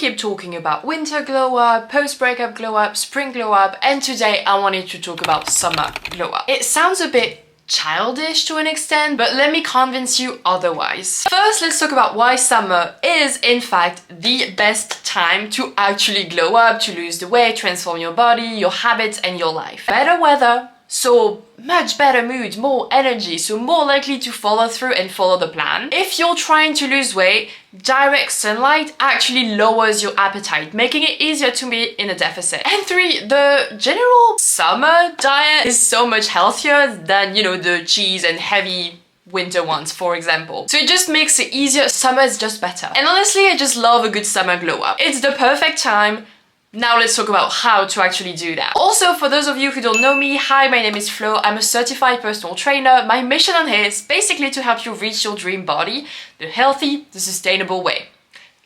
keep talking about winter glow up, post-breakup glow up, spring glow up, and today I wanted to talk about summer glow up. It sounds a bit childish to an extent, but let me convince you otherwise. First, let's talk about why summer is in fact the best time to actually glow up, to lose the weight, transform your body, your habits, and your life. Better weather, so much better mood, more energy, so more likely to follow through and follow the plan. If you're trying to lose weight, direct sunlight actually lowers your appetite, making it easier to be in a deficit. And 3, the general summer diet is so much healthier than, the cheese and heavy winter ones, for example. So it just makes it easier. Summer is just better. And honestly, I just love a good summer glow up. It's the perfect time. Now let's talk about how to actually do that. Also, for those of you who don't know me, hi, my name is Flo. I'm a certified personal trainer. My mission on here is basically to help you reach your dream body the healthy, the sustainable way.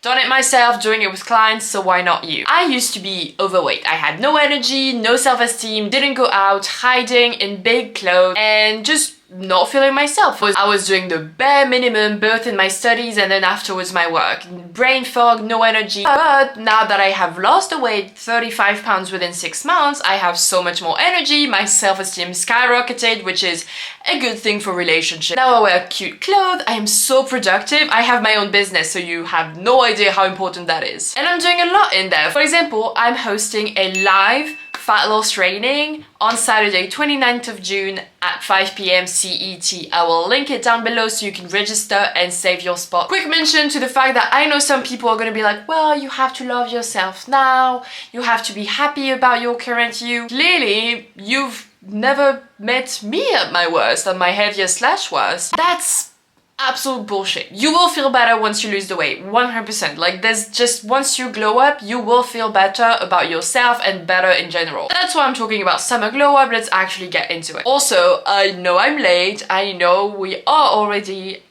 Done it myself, doing it with clients, so why not you? I used to be overweight. I had no energy, no self-esteem, didn't go out, hiding in big clothes, and just not feeling myself. I was doing the bare minimum, both in my studies and then afterwards my work. Brain fog, no energy. But now that I have lost the weight, 35 pounds within 6 months, I have so much more energy, my self-esteem skyrocketed, which is a good thing for relationships. Now I wear cute clothes, I am so productive, I have my own business, so you have no idea how important that is. And I'm doing a lot in there. For example, I'm hosting a live fat loss training on Saturday 29th of June at 5 p.m. CET. I will link it down below so you can register and save your spot. Quick mention to the fact that I know some people are gonna be like, well, you have to love yourself now, you have to be happy about your current you. Clearly, you've never met me at my worst, at my heaviest / worst. That's absolute bullshit. You will feel better once you lose the weight, 100%. Like, there's just, once you glow up, you will feel better about yourself and better in general. That's why I'm talking about summer glow up. Let's actually get into it. Also, I know I'm late, I know we are already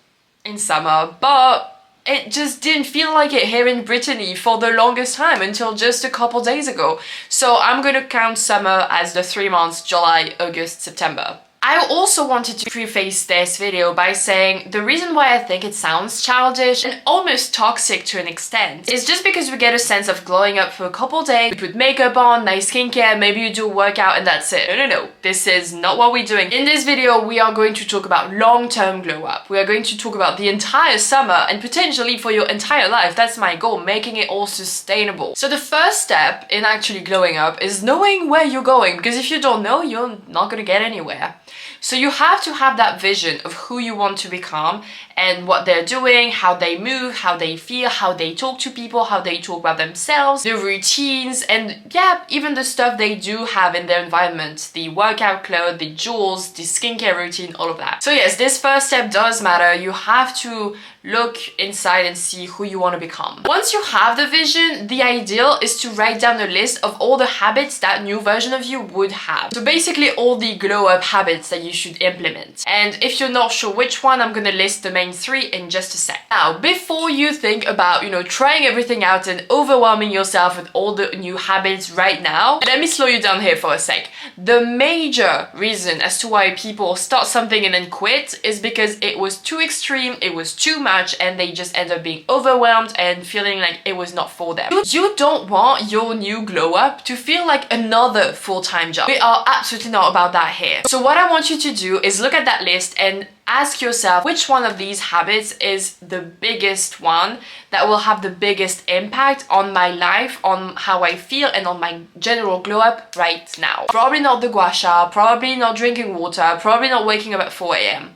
in summer, but it just didn't feel like it here in Brittany for the longest time until just a couple days ago. So I'm gonna count summer as the 3 months, July, August, September. I also wanted to preface this video by saying the reason why I think it sounds childish and almost toxic to an extent is just because we get a sense of glowing up for a couple days, we put makeup on, nice skincare, maybe you do a workout and that's it. No, this is not what we're doing. In this video, we are going to talk about long-term glow up. We are going to talk about the entire summer and potentially for your entire life. That's my goal, making it all sustainable. So the first step in actually glowing up is knowing where you're going, because if you don't know, you're not gonna get anywhere. So you have to have that vision of who you want to become and what they're doing, how they move, how they feel, how they talk to people, how they talk about themselves, the routines, and yeah, even the stuff they do have in their environment, the workout clothes, the jewels, the skincare routine, all of that. So yes, this first step does matter. You have to look inside and see who you want to become. Once you have the vision, the ideal is to write down a list of all the habits that new version of you would have. So basically all the glow up habits that you should implement. And if you're not sure which one, I'm gonna list the main 3 in just a sec. Now, before you think about, trying everything out and overwhelming yourself with all the new habits right now, let me slow you down here for a sec. The major reason as to why people start something and then quit is because it was too extreme, it was too much, and they just end up being overwhelmed and feeling like it was not for them. You don't want your new glow up to feel like another full-time job. We are absolutely not about that here. So what I want you to do is look at that list and ask yourself which one of these habits is the biggest one that will have the biggest impact on my life, on how I feel, and on my general glow up right now. Probably not the gua sha, probably not drinking water, probably not waking up at 4 a.m.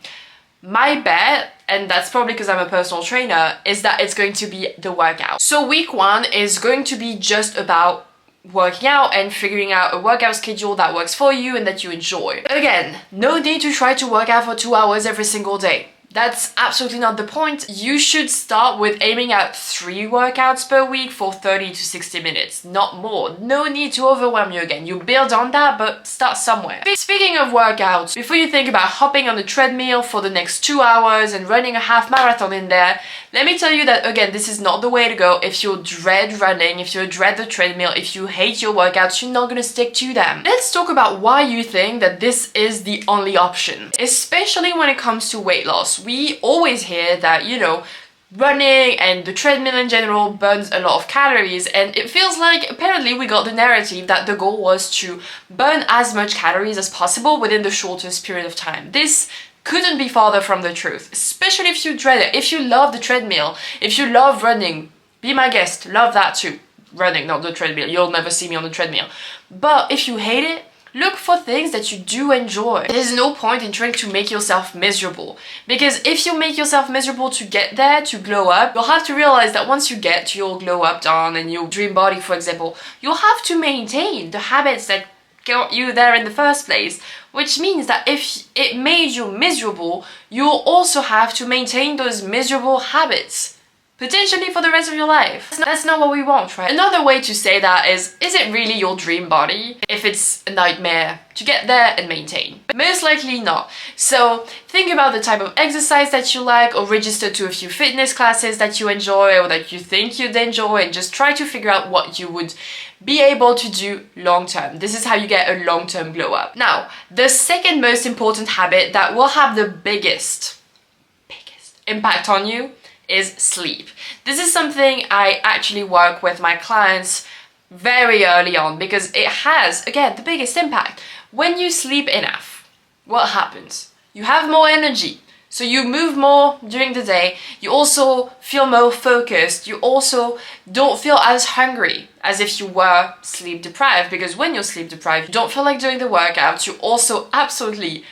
My bet, and that's probably because I'm a personal trainer, is that it's going to be the workout. So week 1 is going to be just about working out and figuring out a workout schedule that works for you and that you enjoy. Again, no need to try to work out for 2 hours every single day. That's absolutely not the point. You should start with aiming at 3 workouts per week for 30 to 60 minutes, not more. No need to overwhelm you again. You build on that, but start somewhere. Speaking of workouts, before you think about hopping on the treadmill for the next 2 hours and running a half marathon in there, let me tell you that, again, this is not the way to go. If you dread running, if you dread the treadmill, if you hate your workouts, you're not gonna stick to them. Let's talk about why you think that this is the only option, especially when it comes to weight loss. We always hear that, running and the treadmill in general burns a lot of calories, and it feels like apparently we got the narrative that the goal was to burn as much calories as possible within the shortest period of time. This couldn't be farther from the truth, especially if you dread it. If you love the treadmill, if you love running, be my guest, love that too. Running, not the treadmill, you'll never see me on the treadmill. But if you hate it, look for things that you do enjoy. There's no point in trying to make yourself miserable, because if you make yourself miserable to get there, to glow up, you'll have to realize that once you get to your glow up done and your dream body, for example, you'll have to maintain the habits that got you there in the first place, which means that if it made you miserable, you'll also have to maintain those miserable habits, potentially for the rest of your life. That's not what we want, right? Another way to say that is it really your dream body if it's a nightmare to get there and maintain? Most likely not. So think about the type of exercise that you like, or register to a few fitness classes that you enjoy or that you think you'd enjoy, and just try to figure out what you would be able to do long term. This is how you get a long-term glow up. Now, the second most important habit that will have the biggest impact on you is sleep. This is something I actually work with my clients very early on, because it has, again, the biggest impact. When you sleep enough, what happens? You have more energy, so you move more during the day. You also feel more focused. You also don't feel as hungry as if you were sleep deprived, because when you're sleep deprived, you don't feel like doing the workouts. You also absolutely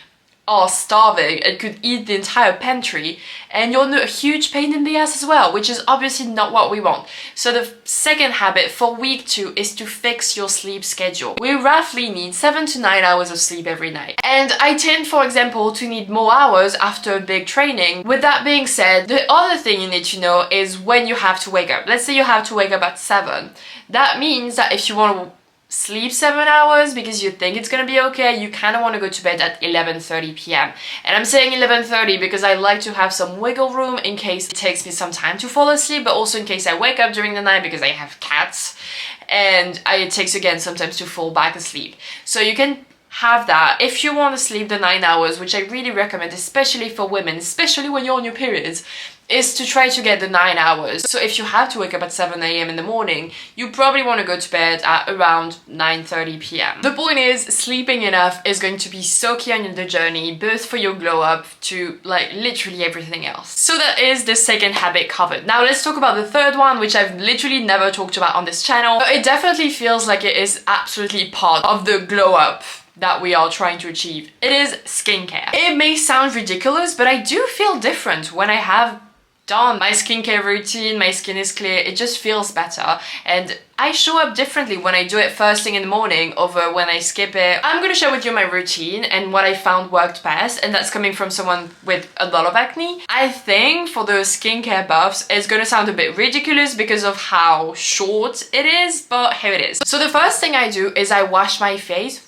are starving and could eat the entire pantry, and you're a huge pain in the ass as well, which is obviously not what we want. So the second habit for week 2 is to fix your sleep schedule. We roughly need 7 to 9 hours of sleep every night, and I tend, for example, to need more hours after a big training. With that being said, the other thing you need to know is when you have to wake up. Let's say you have to wake up at 7. That means that if you want to sleep 7 hours because you think it's gonna be okay, you kind of want to go to bed at 11:30 p.m. And I'm saying 11:30 because I like to have some wiggle room in case it takes me some time to fall asleep, but also in case I wake up during the night because I have cats, and it takes again sometimes to fall back asleep. So you can have that if you want to sleep the 9 hours, which I really recommend, especially for women, especially when you're on your periods, is to try to get the 9 hours. So if you have to wake up at 7 a.m. in the morning, you probably want to go to bed at around 9:30 p.m. The point is, sleeping enough is going to be so key on the journey, both for your glow up to like literally everything else. So that is the second habit covered. Now let's talk about the third one, which I've literally never talked about on this channel, but it definitely feels like it is absolutely part of the glow up that we are trying to achieve. It is skincare. It may sound ridiculous, but I do feel different when I have done my skincare routine. My skin is clear, it just feels better, and I show up differently when I do it first thing in the morning over when I skip it. I'm gonna share with you my routine and what I found worked best, and that's coming from someone with a lot of acne. I think for the skincare buffs, it's gonna sound a bit ridiculous because of how short it is, but here it is. So the first thing I do is I wash my face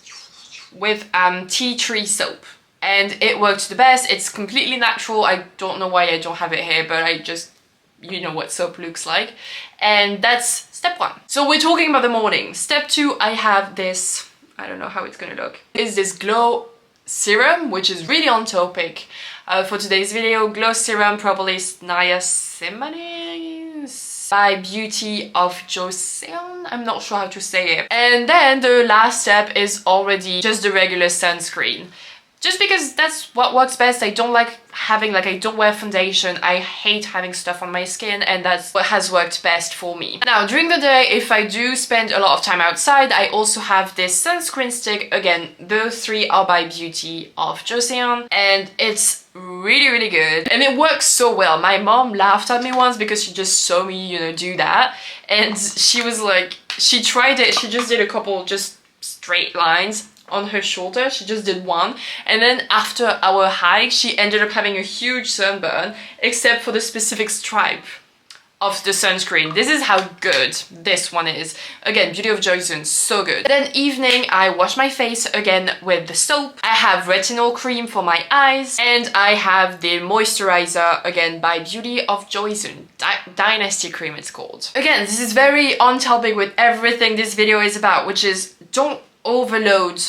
with tea tree soap. And it works the best. It's completely natural. I don't know why I don't have it here, but I just, you know what soap looks like. And that's step 1. So we're talking about the morning. Step 2, I have this, I don't know how it's gonna look, is this glow serum, which is really on topic for today's video. Glow serum, Propolis Niacinamide by Beauty of Joseon. I'm not sure how to say it. And then the last step is already just the regular sunscreen. Just because that's what works best. I don't like having, I don't wear foundation. I hate having stuff on my skin, and that's what has worked best for me. Now, during the day, if I do spend a lot of time outside, I also have this sunscreen stick. Again, those 3 are by Beauty of Joseon, and it's really, really good. And it works so well. My mom laughed at me once because she just saw me, you know, do that. And she was like, she tried it. She just did a couple just straight lines on her shoulder. She just did one, and then after our hike she ended up having a huge sunburn, except for the specific stripe of the sunscreen. This is how good this one is. Again, Beauty of Joseon, so good. Then evening I wash my face again with the soap. I have retinol cream for my eyes, and I have the moisturizer, again by Beauty of Joseon, Dynasty cream it's called. Again, this is very on topic with everything this video is about, which is don't overload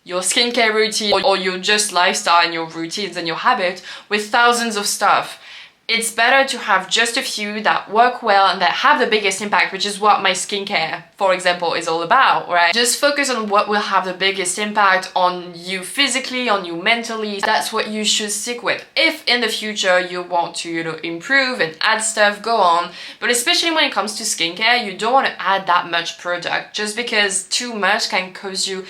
your skincare routine or your just lifestyle and your routines and your habits with thousands of stuff. it's better to have just a few that work well and that have the biggest impact, which is what my skincare, for example, is all about, right? Just focus on what will have the biggest impact on you physically, on you mentally. That's what you should stick with. If in the future you want to, you know, improve and add stuff, go on. But especially when it comes to skincare, you don't want to add that much product, just because too much can cause you,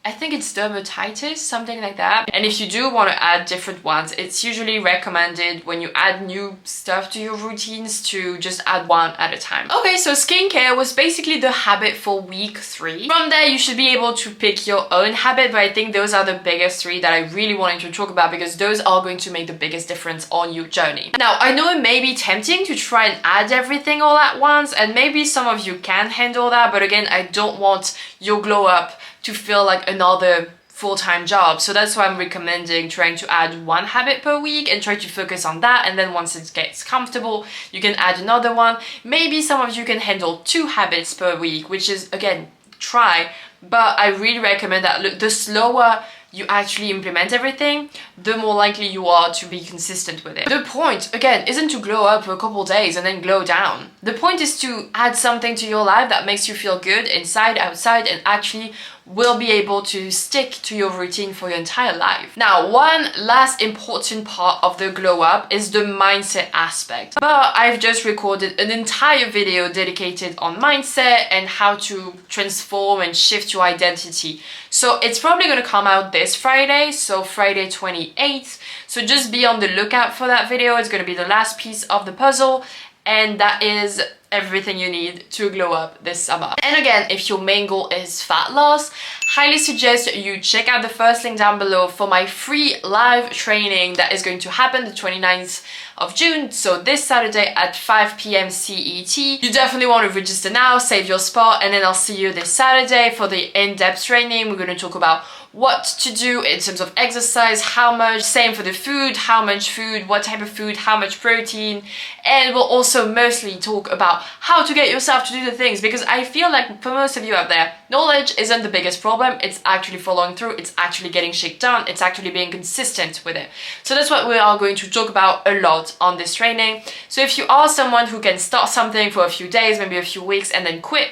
I think it's dermatitis, something like that. And if you do want to add different ones, it's usually recommended when you add new stuff to your routines to just add one at a time. Okay, so skincare was basically the habit for week 3. From there, you should be able to pick your own habit, but I think those are the biggest 3 that I really wanted to talk about because those are going to make the biggest difference on your journey. Now, I know it may be tempting to try and add everything all at once, and maybe some of you can handle that, but again, I don't want your glow up to feel like another full-time job. So that's why I'm recommending trying to add 1 habit per week and try to focus on that, and then once it gets comfortable, you can add another one. Maybe some of you can handle 2 habits per week, which is, again, try, but I really recommend that. Look, the slower you actually implement everything, the more likely you are to be consistent with it. The point, again, isn't to glow up for a couple days and then glow down. The point is to add something to your life that makes you feel good inside, outside, and actually will be able to stick to your routine for your entire life. Now, one last important part of the glow up is the mindset aspect. But I've just recorded an entire video dedicated on mindset and how to transform and shift your identity. So it's probably going to come out this Friday, so Friday 28th. So just be on the lookout for that video. It's going to be the last piece of the puzzle, and that is everything you need to glow up this summer. And again, if your main goal is fat loss, highly suggest you check out the first link down below for my free live training that is going to happen the 29th of June, so this Saturday at 5 p.m. CET. You definitely want to register now, save your spot, and then I'll see you this Saturday for the in-depth training. We're going to talk about what to do in terms of exercise, how much, same for the food, how much food, what type of food, how much protein, and we'll also mostly talk about how to get yourself to do the things, because I feel like for most of you out there, knowledge isn't the biggest problem, it's actually following through, it's actually getting shit done, it's actually being consistent with it. So that's what we are going to talk about a lot on this training. So if you are someone who can start something for a few days, maybe a few weeks, and then quit,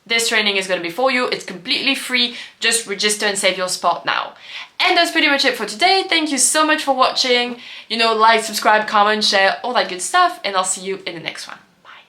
this training is going to be for you. It's completely free. Just register and save your spot now. And that's pretty much it for today. Thank you so much for watching. You know, like, subscribe, comment, share, all that good stuff, and I'll see you in the next one.